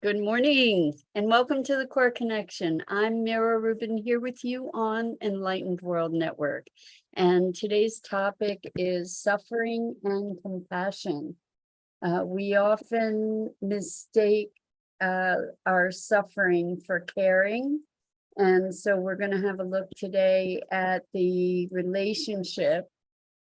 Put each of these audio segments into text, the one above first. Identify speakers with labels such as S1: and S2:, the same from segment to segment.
S1: Good morning and welcome to the Core Connection. I'm Mira Rubin here with you on Enlightened World Network. And today's topic is suffering and compassion. We often mistake our suffering for caring. And so we're going to have a look today at the relationship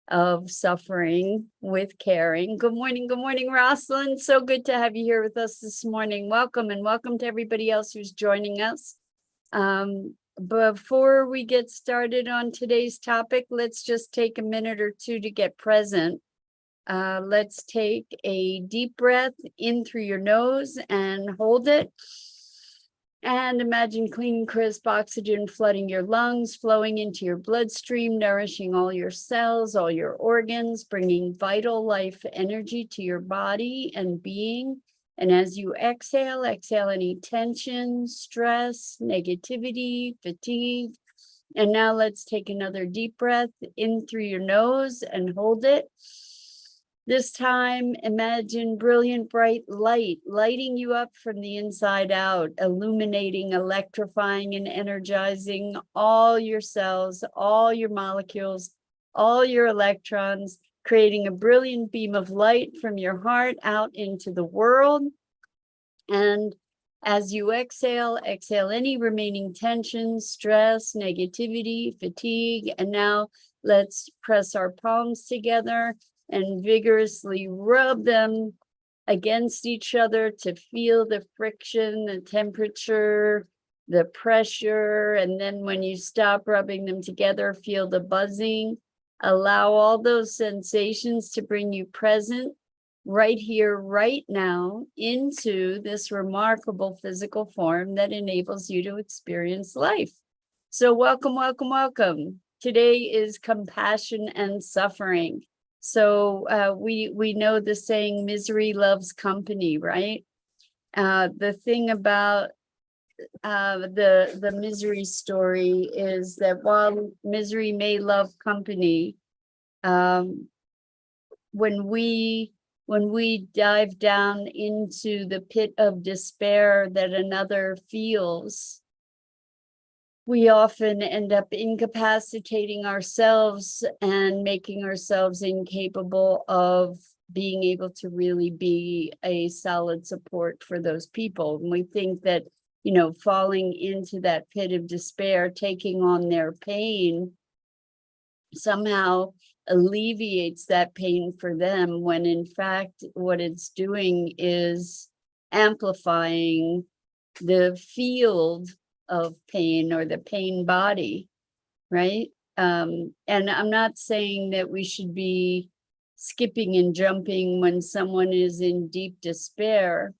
S1: of suffering with caring. Good morning, Rosalind. So good to have you here with us this morning. Welcome, and welcome to everybody else who's joining us. Before we get started on today's topic, let's just take a minute or two to get present. Let's take a deep breath in through your nose and hold it. And imagine clean, crisp oxygen flooding your lungs, flowing into your bloodstream, nourishing all your cells, all your organs, bringing vital life energy to your body and being. And as you exhale any tension, stress, negativity, fatigue. And now let's take another deep breath in through your nose and hold it. This time, imagine brilliant, bright light lighting you up from the inside out, illuminating, electrifying, and energizing all your cells, all your molecules, all your electrons, creating a brilliant beam of light from your heart out into the world. And as you exhale any remaining tension, stress, negativity, fatigue. And now let's press our palms together and vigorously rub them against each other to feel the friction, the temperature, the pressure. And then when you stop rubbing them together, feel the buzzing. Allow all those sensations to bring you present right here, right now, into this remarkable physical form that enables you to experience life. So welcome. Today is compassion and suffering. So we know the saying, misery loves company, right? The thing about the misery story is that while misery may love company, when we dive down into the pit of despair that another feels, we often end up incapacitating ourselves and making ourselves incapable of being able to really be a solid support for those people. And we think that, falling into that pit of despair, taking on their pain, somehow alleviates that pain for them, when in fact what it's doing is amplifying the field of pain or the pain body, right? And I'm not saying that we should be skipping and jumping when someone is in deep despair.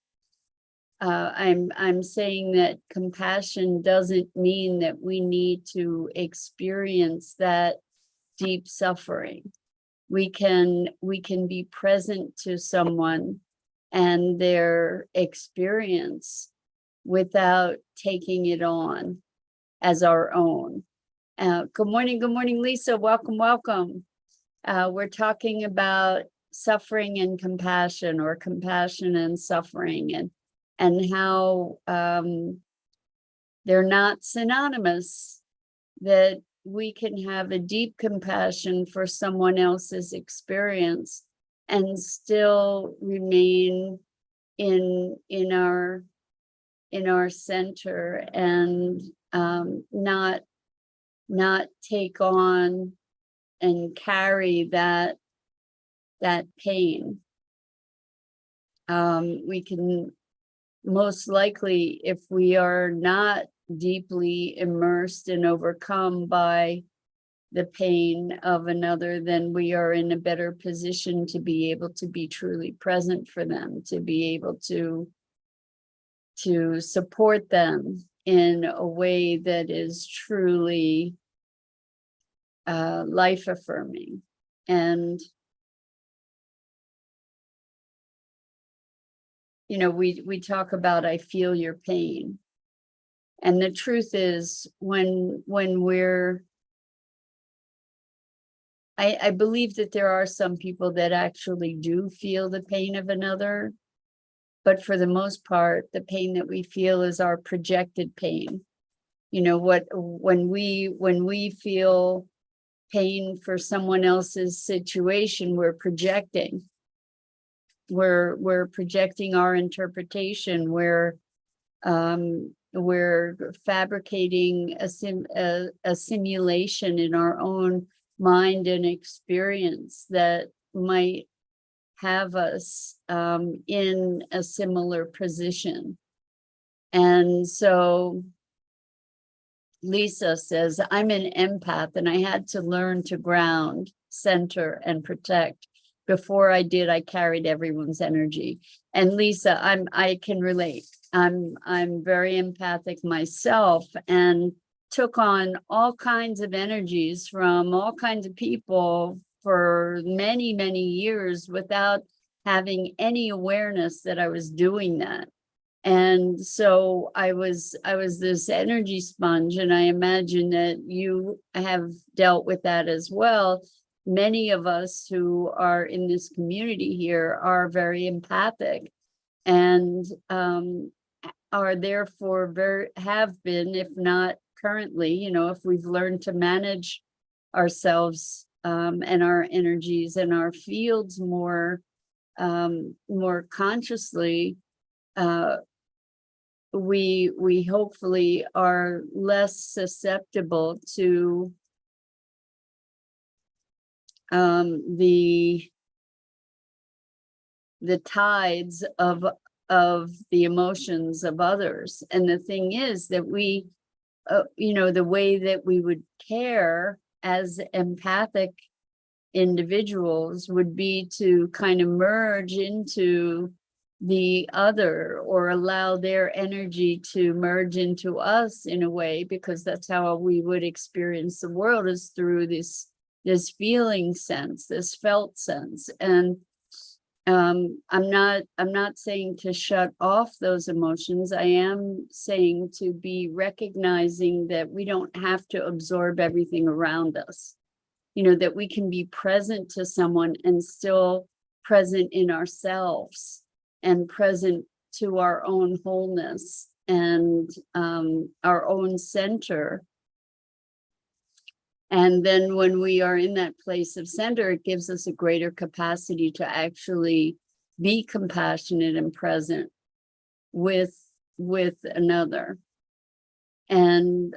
S1: I'm saying that compassion doesn't mean that we need to experience that deep suffering. We can be present to someone and their experience without taking it on as our own. Good morning, Lisa. Welcome. We're talking about suffering and compassion, or compassion and suffering, and how they're not synonymous, that we can have a deep compassion for someone else's experience and still remain in our center, and not take on and carry that pain. We can most likely, if we are not deeply immersed and overcome by the pain of another, then we are in a better position to be able to be truly present for them, to be able to support them in a way that is truly life affirming. And we talk about, I feel your pain. And the truth is, when we're, I believe that there are some people that actually do feel the pain of another, but for the most part, the pain that we feel is our projected pain. You know, when we feel pain for someone else's situation, we're projecting. We're projecting our interpretation. We're fabricating a simulation in our own mind and experience that might have us in a similar position. And so Lisa says, I'm an empath and I had to learn to ground, center, and protect. Before I did, I carried everyone's energy. And Lisa, I can relate. I'm very empathic myself and took on all kinds of energies from all kinds of people for many, many years without having any awareness that I was doing that. And so I was this energy sponge, and I imagine that you have dealt with that as well. Many of us who are in this community here are very empathic and are therefore have been, if not currently, you know, if we've learned to manage ourselves and our energies and our fields more consciously, we hopefully are less susceptible to the tides of the emotions of others. And the thing is that we you know, the way that we would care as empathic individuals would be to kind of merge into the other, or allow their energy to merge into us in a way, because that's how we would experience the world, is through this feeling sense, this felt sense. And I'm not saying to shut off those emotions. I am saying to be recognizing that we don't have to absorb everything around us. You know, that we can be present to someone and still present in ourselves and present to our own wholeness and our own center. And then when we are in that place of center, it gives us a greater capacity to actually be compassionate and present with another. And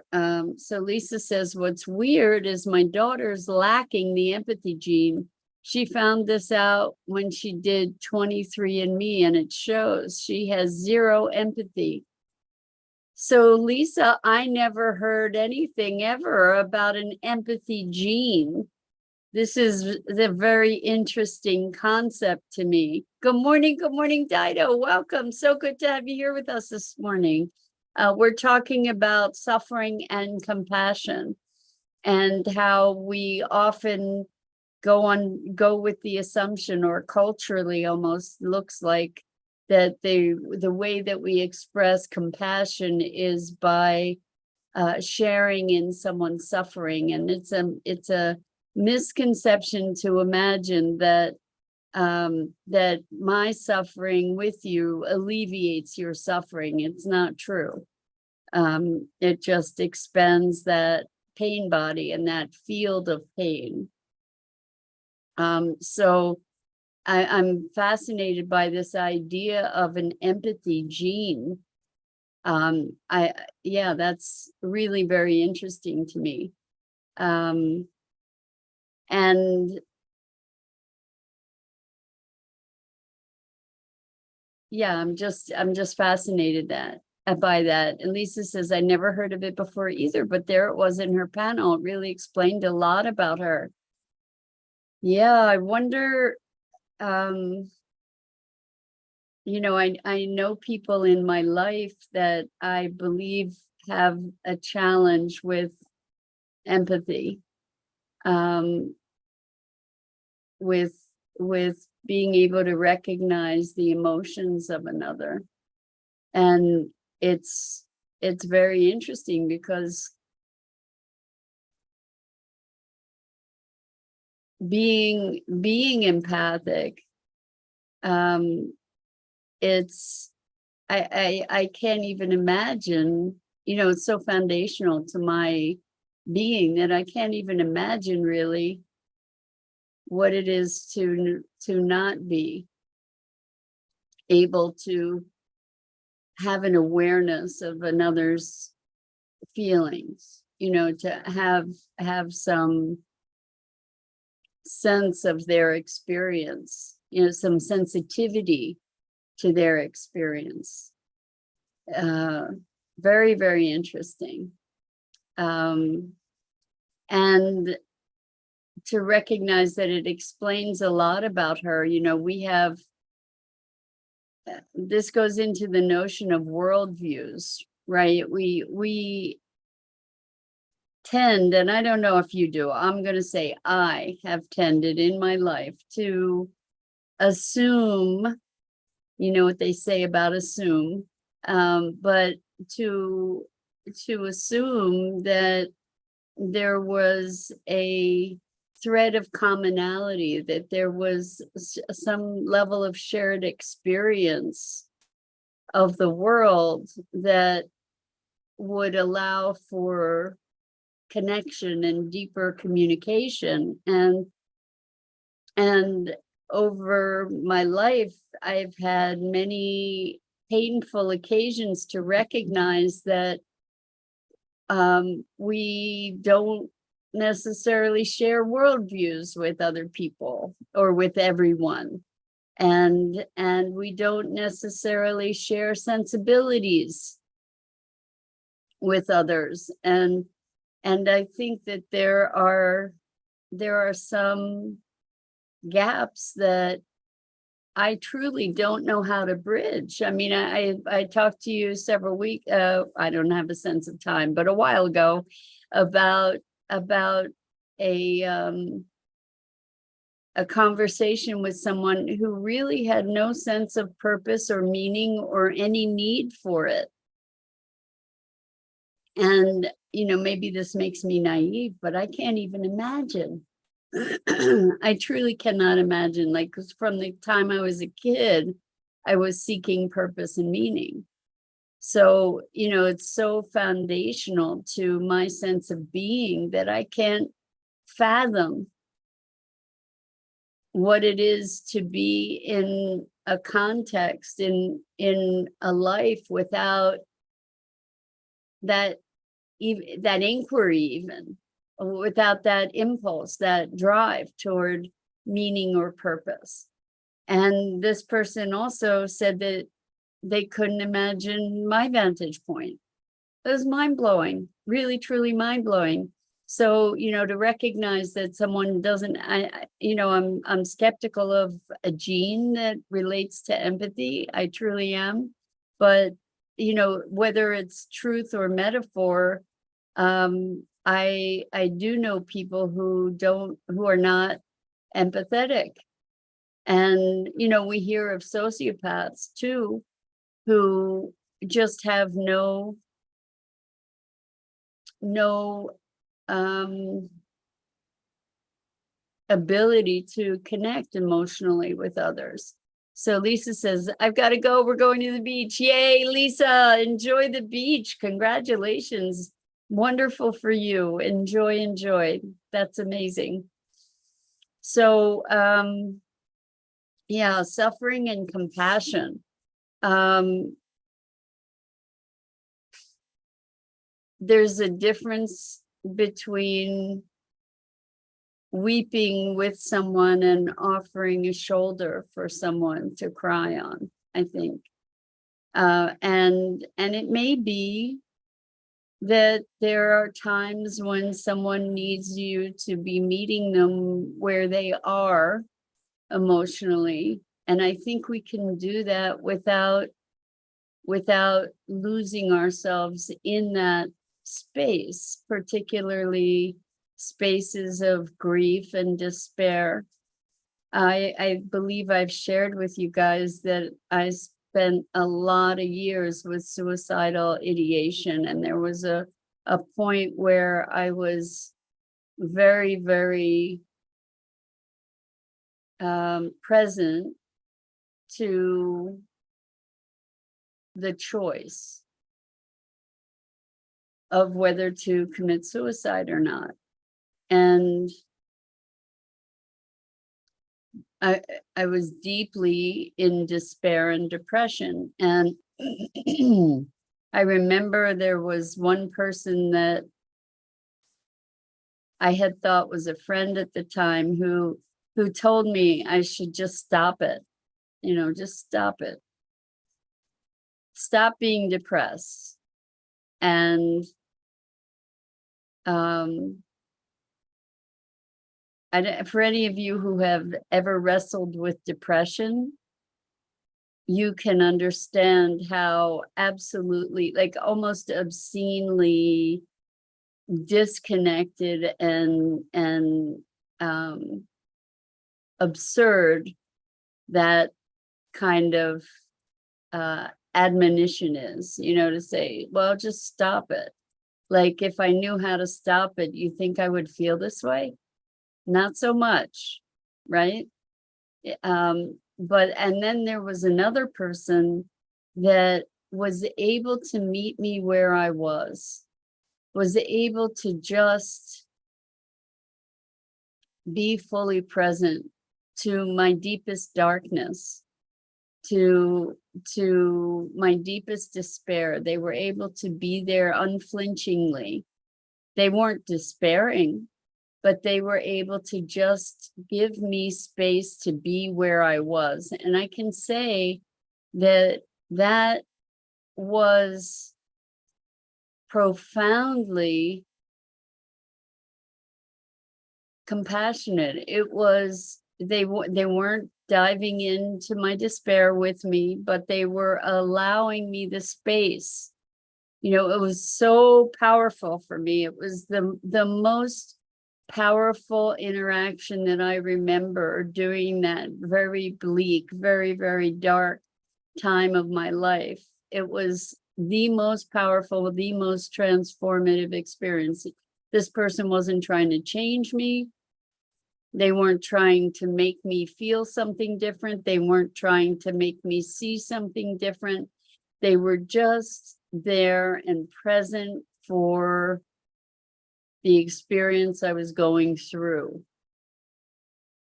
S1: so Lisa says, what's weird is my daughter's lacking the empathy gene. She found this out when she did 23andMe, and it shows she has 0 empathy. So Lisa, I never heard anything ever about an empathy gene. This is the very interesting concept to me. Good morning, Dido. Welcome. So good to have you here with us this morning. We're talking about suffering and compassion, and how we often go with the assumption, or culturally almost looks like, that the way that we express compassion is by sharing in someone's suffering. And it's a misconception to imagine that that my suffering with you alleviates your suffering. It's not true. It just expands that pain body and that field of pain. So I'm fascinated by this idea of an empathy gene. Yeah, that's really very interesting to me. And yeah, I'm just fascinated by that. And Lisa says, I never heard of it before either, but there it was in her panel. It really explained a lot about her. Yeah, I wonder, you know, I know people in my life that I believe have a challenge with empathy, with being able to recognize the emotions of another. And it's very interesting, because being empathic it's, I can't even imagine, it's so foundational to my being that I can't even imagine really what it is to not be able to have an awareness of another's feelings, to have some sense of their experience, some sensitivity to their experience. Very, very interesting. And to recognize that it explains a lot about her. We have, this goes into the notion of worldviews, right? We tend, and I don't know if you do, I'm going to say I have tended in my life to assume, what they say about assume, but to assume that there was a thread of commonality, that there was some level of shared experience of the world that would allow for connection and deeper communication. And over my life, I've had many painful occasions to recognize that we don't necessarily share worldviews with other people or with everyone. And we don't necessarily share sensibilities with others. And I think that there are some gaps that I truly don't know how to bridge. I mean, I talked to you several weeks, I don't have a sense of time, but a while ago about a conversation with someone who really had no sense of purpose or meaning or any need for it. And, maybe this makes me naive, but I can't even imagine. I truly cannot imagine, like, 'cause from the time I was a kid, I was seeking purpose and meaning. So, it's so foundational to my sense of being that I can't fathom what it is to be in a context, in a life without that inquiry, even without that impulse, that drive toward meaning or purpose. And this person also said that they couldn't imagine my vantage point. It was mind-blowing, really, truly mind-blowing. So, to recognize that someone doesn't, I'm skeptical of a gene that relates to empathy. I truly am. But, whether it's truth or metaphor, I do know people who are not empathetic. And, we hear of sociopaths too, who just have no ability to connect emotionally with others. So Lisa says, I've got to go. We're going to the beach. Yay, Lisa, enjoy the beach. Congratulations. Wonderful for you. Enjoy, enjoy. That's amazing. So, yeah, suffering and compassion. There's a difference between weeping with someone and offering a shoulder for someone to cry on, I think. And it may be that there are times when someone needs you to be meeting them where they are emotionally. And I think we can do that without losing ourselves in that space, particularly spaces of grief and despair. I believe I've shared with you guys that I spent a lot of years with suicidal ideation, and there was a point where I was very, very present to the choice of whether to commit suicide or not. And I was deeply in despair and depression. And I remember there was one person that I had thought was a friend at the time who told me I should just stop it, just stop it. Stop being depressed. And for any of you who have ever wrestled with depression, you can understand how absolutely, like almost obscenely disconnected and absurd that kind of admonition is, to say, well, just stop it. Like, if I knew how to stop it, you think I would feel this way? Not so much, right? And then there was another person that was able to meet me where I was able to just be fully present to my deepest darkness, to my deepest despair. They were able to be there unflinchingly. They weren't despairing, but they were able to just give me space to be where I was. And I can say that that was profoundly compassionate. It was, they weren't diving into my despair with me, but they were allowing me the space. It was so powerful for me. It was the most powerful interaction that I remember during that very bleak, very, very dark time of my life. It was the most powerful, the most transformative experience. This person wasn't trying to change me. They weren't trying to make me feel something different. They weren't trying to make me see something different. They were just there and present for the experience I was going through.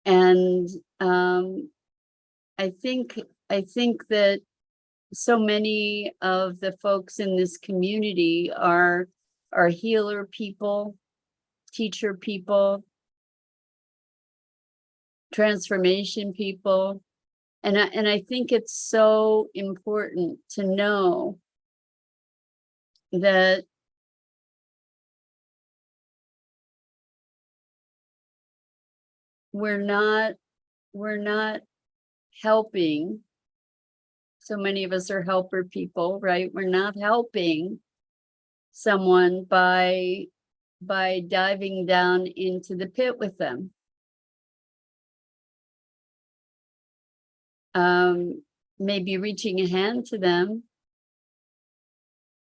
S1: And I think that so many of the folks in this community are healer people, teacher people, transformation people. And I think it's so important to know that we're not helping. So many of us are helper people, right? We're not helping someone by diving down into the pit with them. Maybe reaching a hand to them.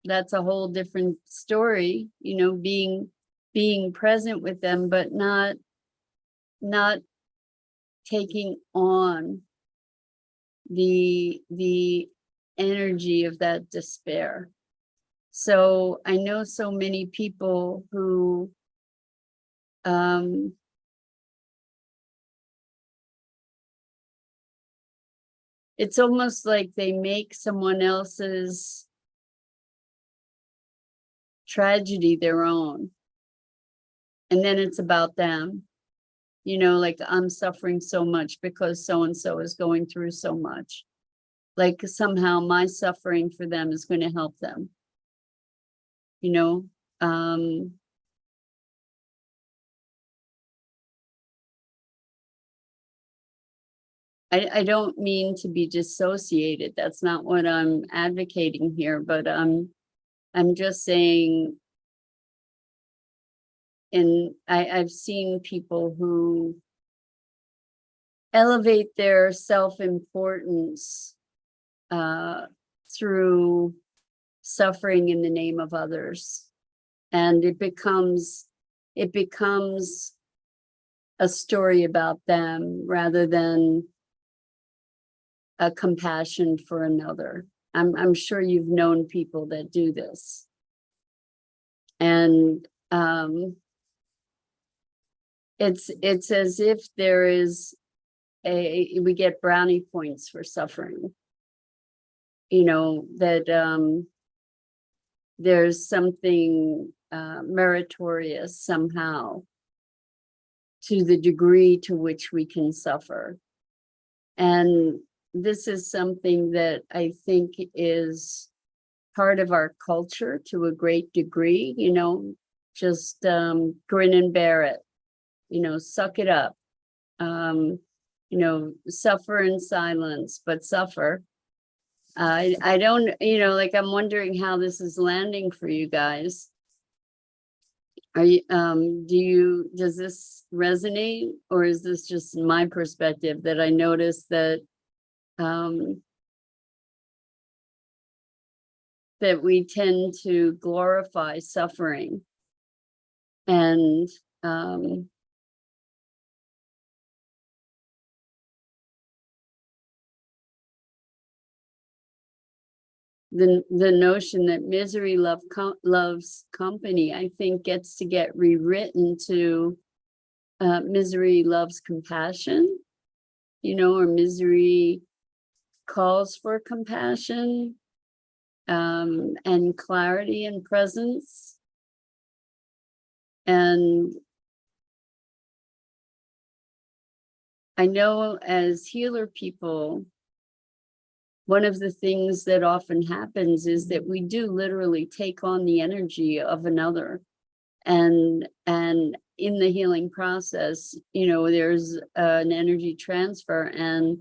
S1: That's a whole different story, being present with them, but not taking on the energy of that despair. So I know so many people who it's almost like they make someone else's tragedy their own. And then it's about them. Like, I'm suffering so much because so-and-so is going through so much. Like, somehow my suffering for them is going to help them. I don't mean to be dissociated. That's not what I'm advocating here, but I'm just saying, and I've seen people who elevate their self-importance through suffering in the name of others. And it becomes a story about them rather than a compassion for another. I'm sure you've known people that do this. And it's as if there is we get brownie points for suffering. You know, that there's something meritorious somehow to the degree to which we can suffer. And this is something that I think is part of our culture to a great degree, you know, just grin and bear it, you know, suck it up, you know, suffer in silence, but suffer. I don't, you know, like I'm wondering how this is landing for you guys. Are you, does this resonate, or is this just my perspective that I noticed that, that we tend to glorify suffering and, the notion that misery loves company, I think gets to get rewritten to misery loves compassion, you know, or misery calls for compassion and clarity and presence. And I know as healer people, one of the things that often happens is that we do literally take on the energy of another. And in the healing process, you know, there's an energy transfer, and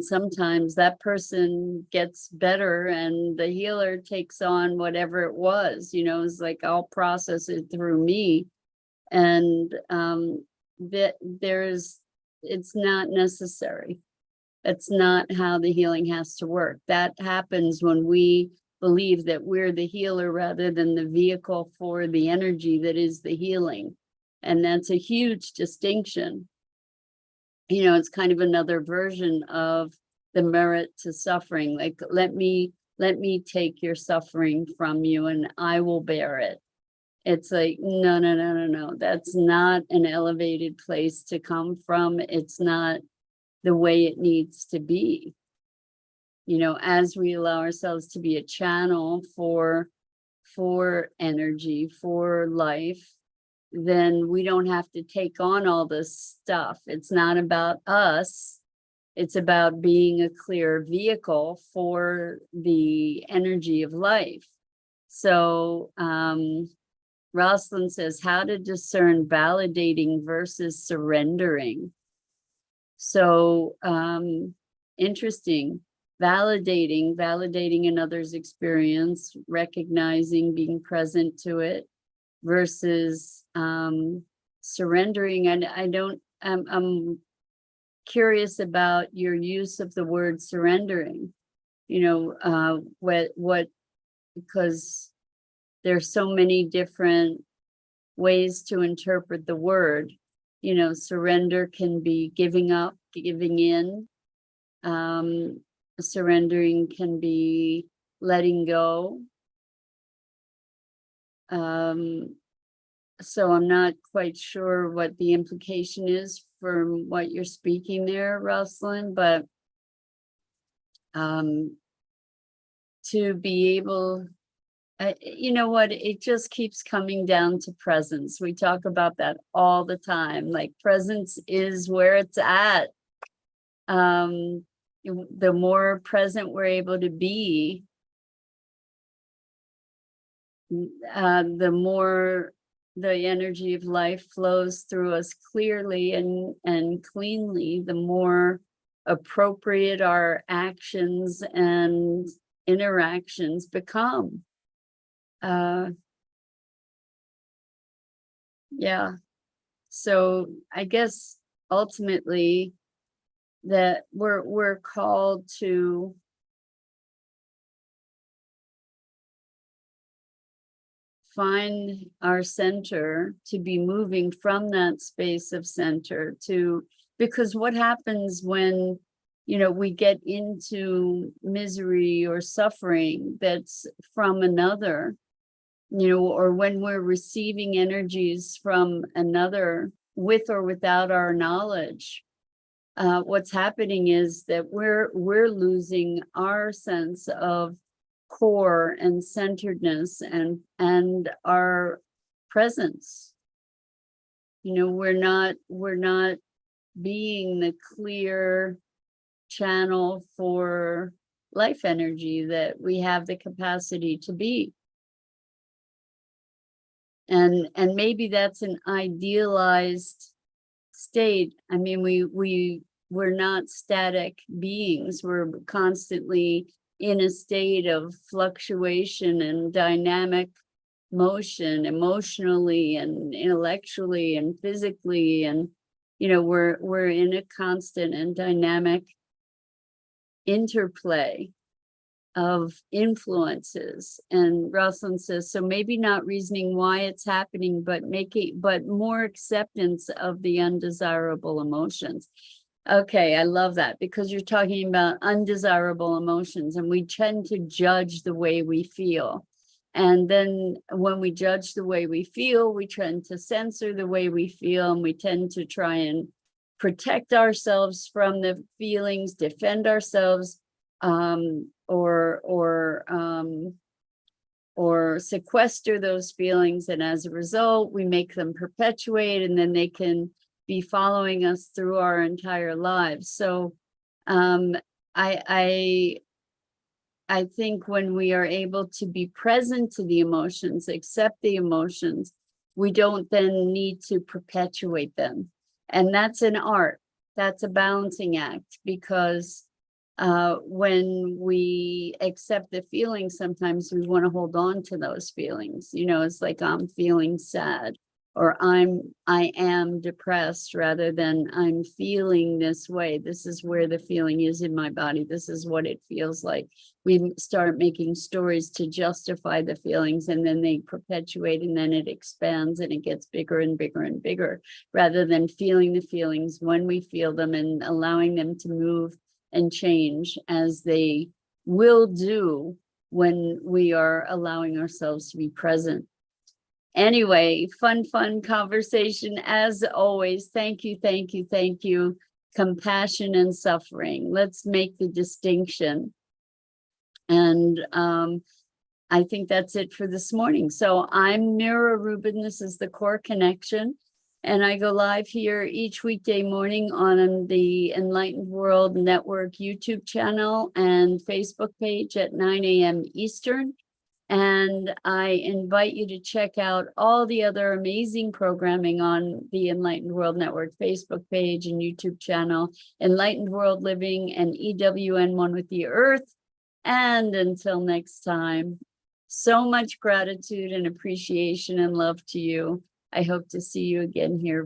S1: sometimes that person gets better and the healer takes on whatever it was, you know, it's like I'll process it through me. And that it's not necessary. That's not how the healing has to work. That happens when we believe that we're the healer rather than the vehicle for the energy that is the healing. And that's a huge distinction. You know, it's kind of another version of the merit to suffering. Like, let me take your suffering from you and I will bear it. It's like, no. That's not an elevated place to come from. It's not the way it needs to be. You know, as we allow ourselves to be a channel for energy, for life, then we don't have to take on all this stuff. It's not about us. It's about being a clear vehicle for the energy of life. So Rosalind says, how to discern validating versus surrendering. So interesting. Validating another's experience, recognizing, being present to it, versus surrendering. And I'm curious about your use of the word surrendering. You know, what because there's so many different ways to interpret the word. You know, surrender can be giving up, giving in. Surrendering can be letting go. So I'm not quite sure what the implication is from what you're speaking there, Rosalind, but to be able, you know what, it just keeps coming down to presence. We talk about that all the time, like presence is where it's at. The more present we're able to be, the more the energy of life flows through us clearly and cleanly, the more appropriate our actions and interactions become. Yeah. So I guess ultimately that we're called to find our center, to be moving from that space of center to, because what happens when we get into misery or suffering that's from another, or when we're receiving energies from another with or without our knowledge, what's happening is that we're losing our sense of core and centeredness and our presence. We're not being the clear channel for life energy that we have the capacity to be. And maybe that's an idealized state. I mean, we're not static beings. We're constantly in a state of fluctuation and dynamic motion, emotionally and intellectually and physically, and we're in a constant and dynamic interplay of influences. And Rosalind says, so maybe not reasoning why it's happening, but more acceptance of the undesirable emotions. Okay, I love that, because you're talking about undesirable emotions, and we tend to judge the way we feel. And then when we judge the way we feel, we tend to censor the way we feel, and we tend to try and protect ourselves from the feelings, defend ourselves, or sequester those feelings. And as a result, we make them perpetuate, and then they can be following us through our entire lives. So I think when we are able to be present to the emotions, accept the emotions, we don't then need to perpetuate them. And that's an art. That's a balancing act, because when we accept the feelings, sometimes we want to hold on to those feelings. It's like, I'm feeling sad, or I am depressed, rather than I'm feeling this way. This is where the feeling is in my body. This is what it feels like. We start making stories to justify the feelings, and then they perpetuate, and then it expands and it gets bigger and bigger and bigger, rather than feeling the feelings when we feel them and allowing them to move and change, as they will do when we are allowing ourselves to be present. Anyway, fun conversation as always. Thank you, thank you, thank you. Compassion and suffering. Let's make the distinction. And I think that's it for this morning. So I'm Mira Rubin. This is the Core Connection. And I go live here each weekday morning on the Enlightened World Network YouTube channel and Facebook page at 9 a.m. Eastern. And I invite you to check out all the other amazing programming on the Enlightened World Network Facebook page and YouTube channel, Enlightened World Living and EWN One with the Earth. And until next time, so much gratitude and appreciation and love to you. I hope to see you again here